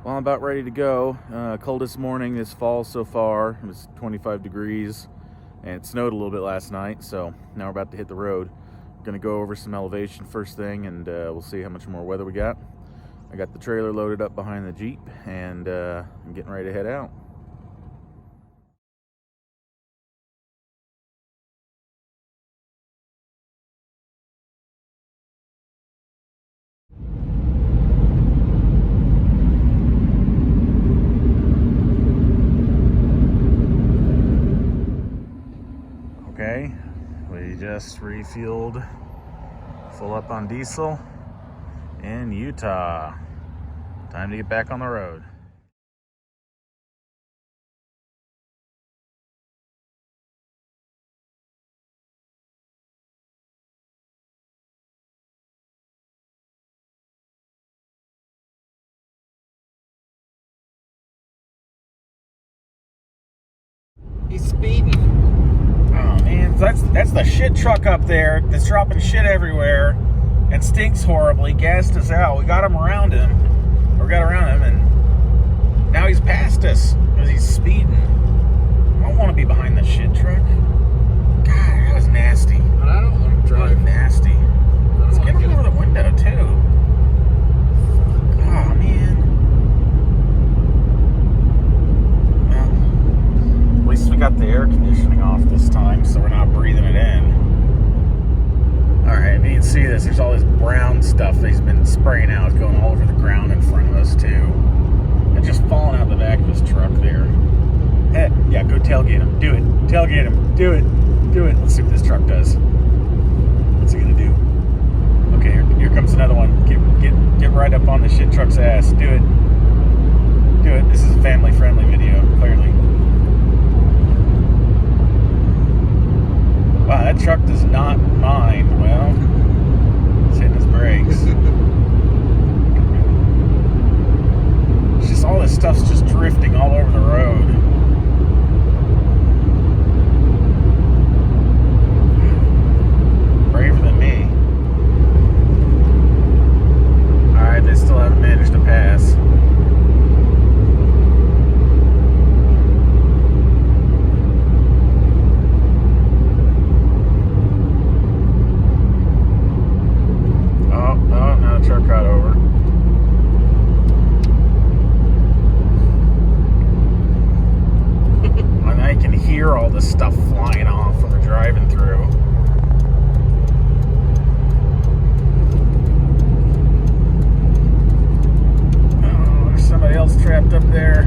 Well, I'm about ready to go. Coldest morning this fall so far. It was 25 degrees and it snowed a little bit last night, so now we're about to hit the road. Gonna go over some elevation first thing, and we'll see how much more weather we got. I got the trailer loaded up behind the Jeep, and I'm getting ready to head out. Okay, we just refueled, full up on diesel in Utah. Time to get back on the road. He's speeding. Oh man, that's the shit truck up there that's dropping shit everywhere and stinks horribly. Gassed us out. We got around him, and now he's passed us because he's speeding. I don't want to be behind the shit truck. God, that was nasty. But I don't want to drive. That was nasty. Let's get him over the window too. Oh man. Well, at least we got the air conditioning off this time, so we're not breathing it in. Alright, you can see this. There's all this brown stuff that he's been spraying out. It's going all over the ground in front of us too. And just falling out the back of his truck there. Hey, yeah, go tailgate him. Do it. Tailgate him. Do it. Do it. Let's see what this truck does. What's he gonna do? Okay, here comes another one. Get right up on the shit truck's ass. Do it. Do it. This is a family-friendly video, clearly. Wow, that truck does not mind. Well, it's hitting his brakes. It's just all this stuff's just drifting all over the road. Braver than me. Alright, they still haven't managed to pass. Truck got over. And I can hear all this stuff flying off when we're driving through. Oh, there's somebody else trapped up there.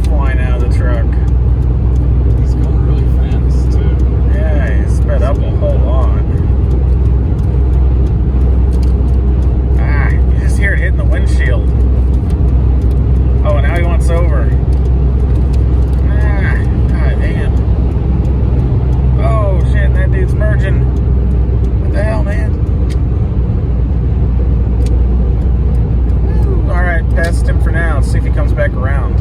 Flying out of the truck. He's going really fast too. Yeah, he's sped up a whole lot. Ah, you just hear it hitting the windshield. Oh, and now he wants over. Ah, god damn. Oh shit, that dude's merging. What the hell, man? Alright, past him for now. Let's see if he comes back around.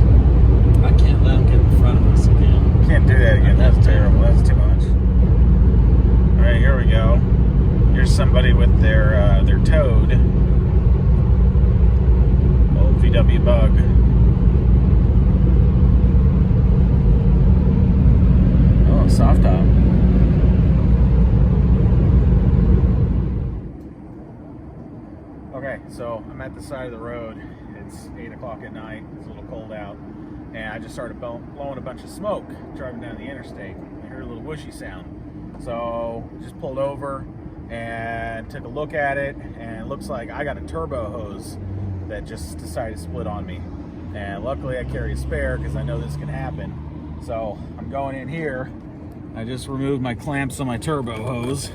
I can't let him get in front of us again. Can't do that again. That's terrible. That's too much. All right, here we go. Here's somebody with their Toad. Old VW Bug. Oh, soft top. Okay, so I'm at the side of the road. It's 8 o'clock at night. It's a little cold out. And I just started blowing a bunch of smoke driving down the interstate. I heard a little whooshy sound. So just pulled over and took a look at it, and it looks like I got a turbo hose that just decided to split on me. And luckily I carry a spare because I know this can happen. So I'm going in here. I just removed my clamps on my turbo hose.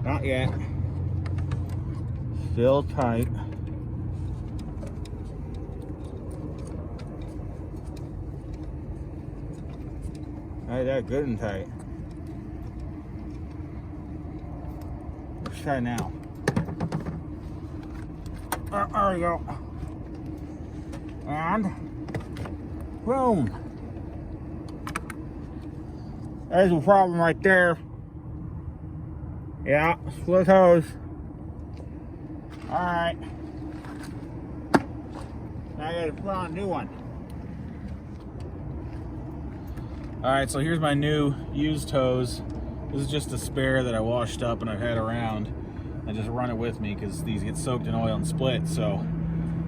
Not yet. Still tight. Alright, that good and tight. Let's try now. There we go. And boom. There's a problem right there. Yeah, split hose. Alright. Now I gotta put on a new one. Alright, so here's my new used hose. This is just a spare that I washed up and I've had around. I just run it with me because these get soaked in oil and split. So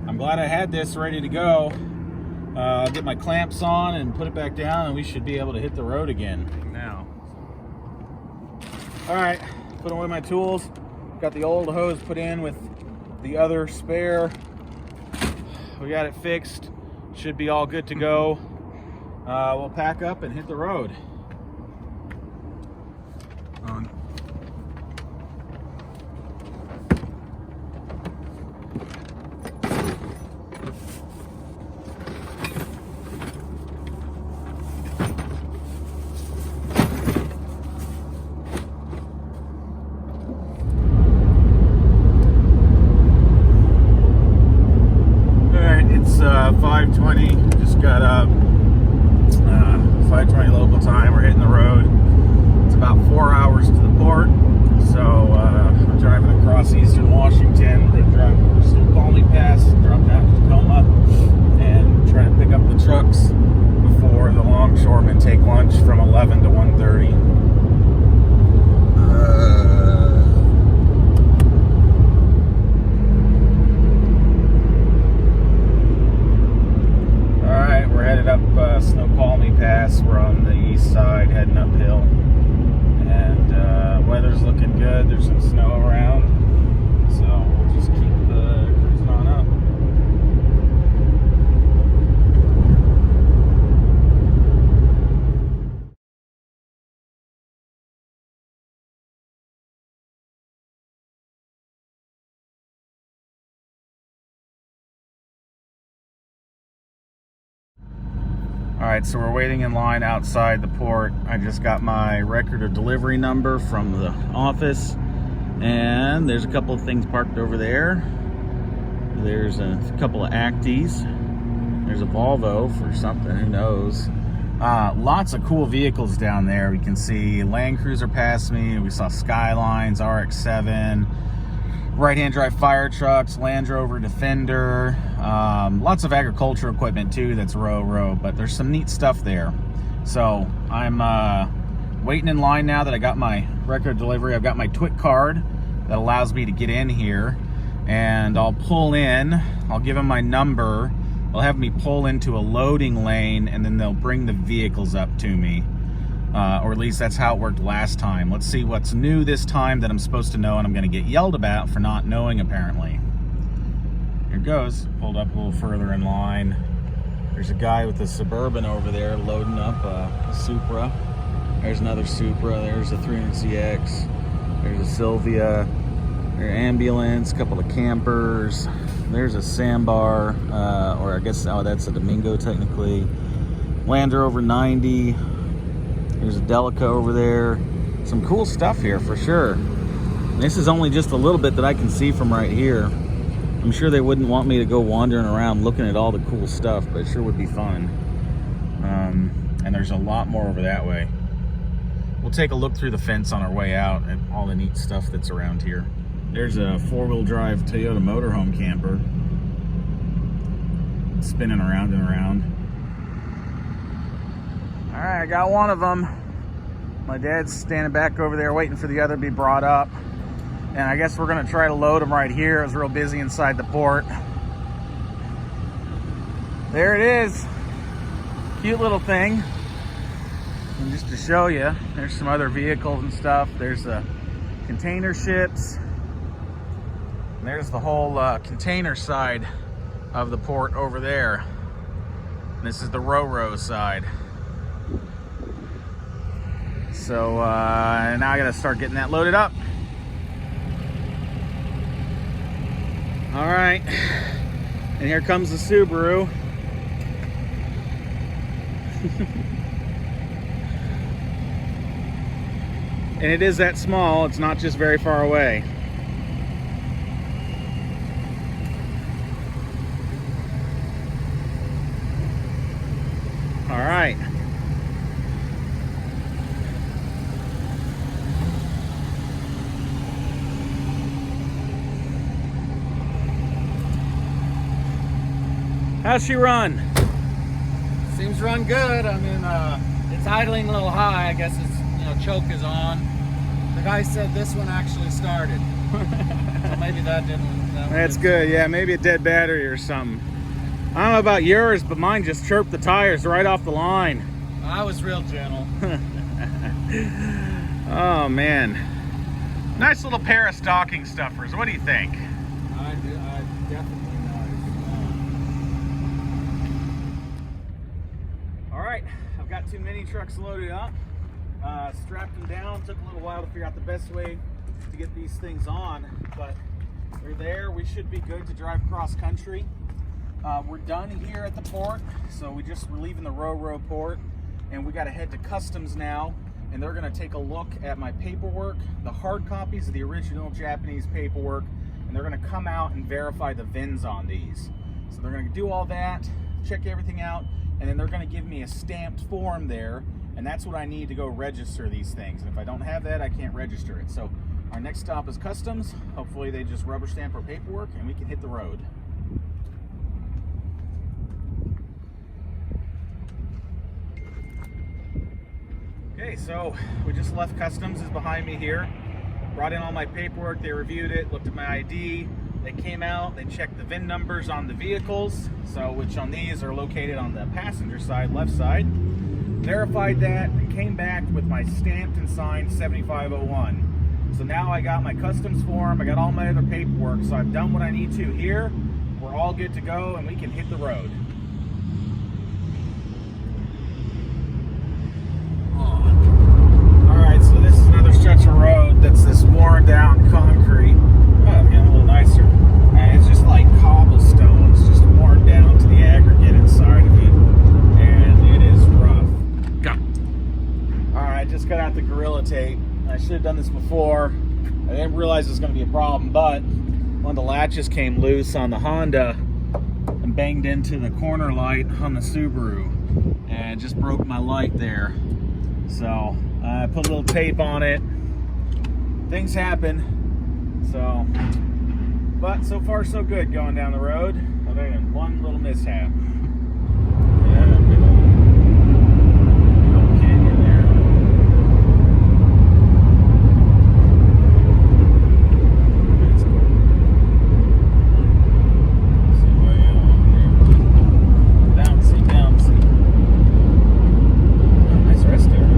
I'm glad I had this ready to go. I'll get my clamps on and put it back down and we should be able to hit the road again now. Alright, put away my tools. Got the old hose put in with the other spare. We got it fixed. Should be all good to go. We'll pack up and hit the road. It's 5:20. Just got up. 5:20 local time. We're hitting the road. It's about 4 hours to the port. So I'm driving across eastern Washington. We're driving over Snoqualmie Pass, drop down to Tacoma, and try to pick up the trucks before the longshoremen take lunch from 11 to 1:30. We're headed up Snoqualmie Pass. We're on the east side, heading uphill, and weather's looking good. There's some snow around, so we'll just keep cruising on up. Alright, so we're waiting in line outside the port. I just got my record of delivery number from the office, and there's a couple of things parked over there. There's a couple of Acties. There's a Volvo for something, who knows. Lots of cool vehicles down there. We can see Land Cruiser past me. We saw Skylines, RX-7, right-hand drive fire trucks, Land Rover Defender, lots of agricultural equipment too that's RORO, but there's some neat stuff there. So I'm waiting in line now that I got my record delivery. I've got my TWIC card that allows me to get in here, and I'll pull in, I'll give them my number, they'll have me pull into a loading lane, and then they'll bring the vehicles up to me. Or at least that's how it worked last time. Let's see what's new this time that I'm supposed to know and I'm going to get yelled about for not knowing, apparently. Here goes. Pulled up a little further in line. There's a guy with a Suburban over there loading up a Supra. There's another Supra. There's a 300CX. There's a Sylvia. There's an ambulance, a couple of campers. There's a Sambar, or I guess, oh, that's a Domingo technically. Land Rover 90. There's a Delica over there. Some cool stuff here for sure. This is only just a little bit that I can see from right here. I'm sure they wouldn't want me to go wandering around looking at all the cool stuff, but it sure would be fun. And there's a lot more over that way. We'll take a look through the fence on our way out at all the neat stuff that's around here. There's a four-wheel drive Toyota motorhome camper. It's spinning around and around. All right, I got one of them. My dad's standing back over there waiting for the other to be brought up. And I guess we're gonna try to load them right here. It was real busy inside the port. There it is. Cute little thing. And just to show you, there's some other vehicles and stuff. There's the container ships. And there's the whole container side of the port over there. And this is the RORO side. So now I gotta start getting that loaded up. All right, and here comes the Subaru. And it is that small, it's not just very far away. How's she run? Seems to run good. I mean, it's idling a little high. I guess it's, you know, choke is on. The guy said this one actually started. So maybe that didn't. That's good. Yeah, maybe a dead battery or something. I don't know about yours, but mine just chirped the tires right off the line. I was real gentle. Oh man, nice little pair of stocking stuffers. What do you think? I definitely know. All right, I've got 2 mini trucks loaded up, strapped them down. Took a little while to figure out the best way to get these things on, but they're there. We should be good to drive cross country. We're done here at the port, so we're leaving the RORO port, and we got to head to customs now, and they're going to take a look at my paperwork, the hard copies of the original Japanese paperwork, and they're going to come out and verify the VINs on these. So they're going to do all that, check everything out, and then they're going to give me a stamped form there, and that's what I need to go register these things. And if I don't have that, I can't register it. So our next stop is customs. Hopefully they just rubber stamp our paperwork and we can hit the road. Okay, so we just left customs, is behind me here. Brought in all my paperwork, they reviewed it, looked at my ID. They came out, they checked the VIN numbers on the vehicles, so which on these are located on the passenger side, left side. Verified that and came back with my stamped and signed 7501. So now I got my customs form, I got all my other paperwork, so I've done what I need to here. We're all good to go and we can hit the road. Alright, so this is another stretch of road that's this worn down concrete. Oh, getting a little nicer. And it's just like cobblestones, just worn down to the aggregate inside of it. And it is rough. Go. Alright, just got out the Gorilla Tape. I should have done this before. I didn't realize it was going to be a problem, but one of the latches came loose on the Honda and banged into the corner light on the Subaru and just broke my light there. So I put a little tape on it. Things happen. So, but so far so good going down the road, other than one little mishap. Yeah, big old canyon there. That's cool. See way out there. Bouncy. Oh, nice rest area.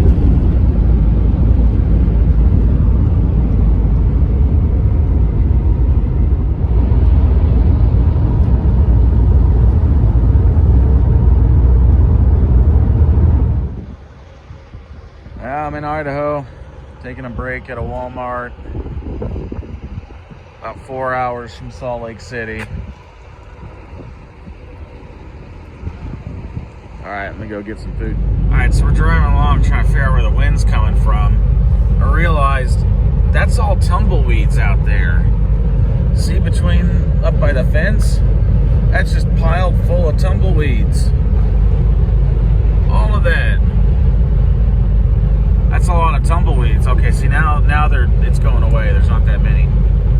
I'm in Idaho, taking a break at a Walmart, about 4 hours from Salt Lake City. All right, let me go get some food. All right, so we're driving along trying to figure out where the wind's coming from. I realized that's all tumbleweeds out there. See between, up by the fence? That's just piled full of tumbleweeds. All of that. That's a lot of tumbleweeds. Okay, see now it's going away. There's not that many.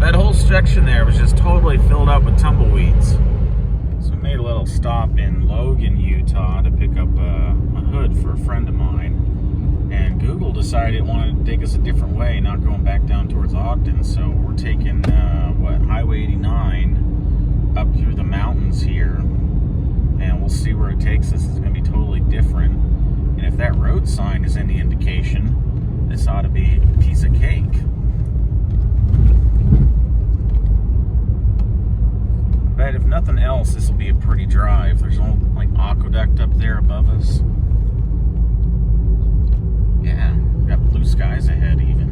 That whole section there was just totally filled up with tumbleweeds. So we made a little stop in Logan, Utah to pick up a hood for a friend of mine. And Google decided it wanted to take us a different way, not going back down towards Ogden. So we're taking, Highway 89 up through the mountains here. And we'll see where it takes us. It's going to be totally different. And if that road sign is any indication, this ought to be a piece of cake. But if nothing else, this will be a pretty drive. There's a little like aqueduct up there above us. Yeah, we got blue skies ahead even.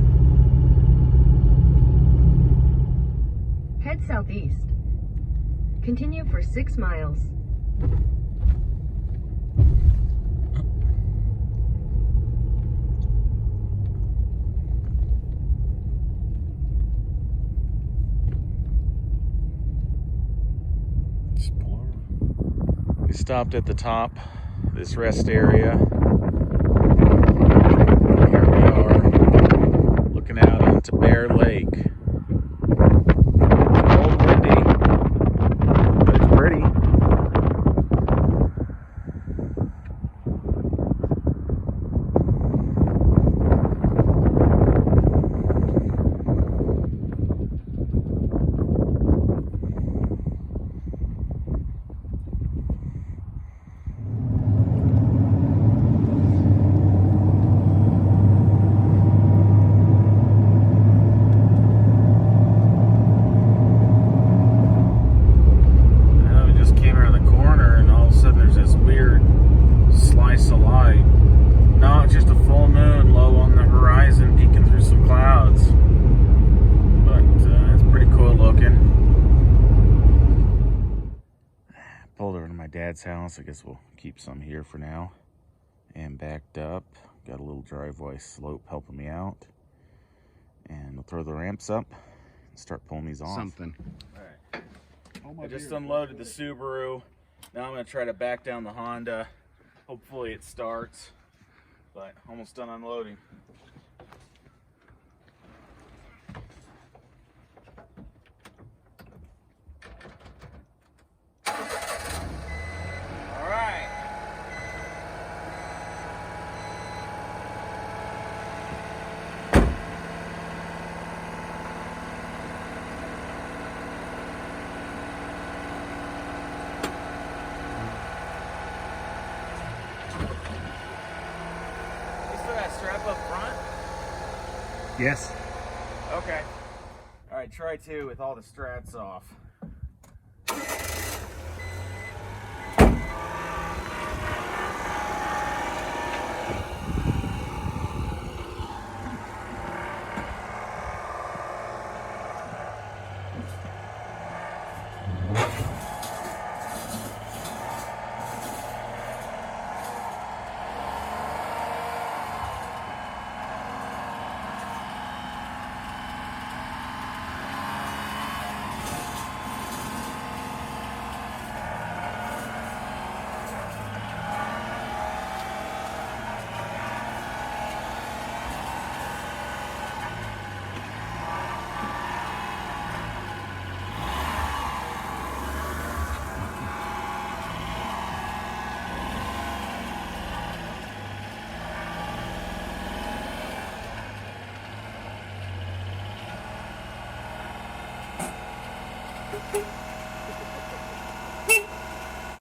Head southeast. Continue for 6 miles. We stopped at the top of this rest area. Here we are, looking out onto Bear Lake. Cold, windy, but it's pretty. dad's house. I guess we'll keep some here for now. And backed up. Got a little driveway slope helping me out. And we'll throw the ramps up and start pulling these off. Something. All right. I just unloaded the Subaru. Now I'm going to try to back down the Honda. Hopefully it starts. But almost done unloading. Strap up front? Yes. Okay. All right, try two with all the straps off.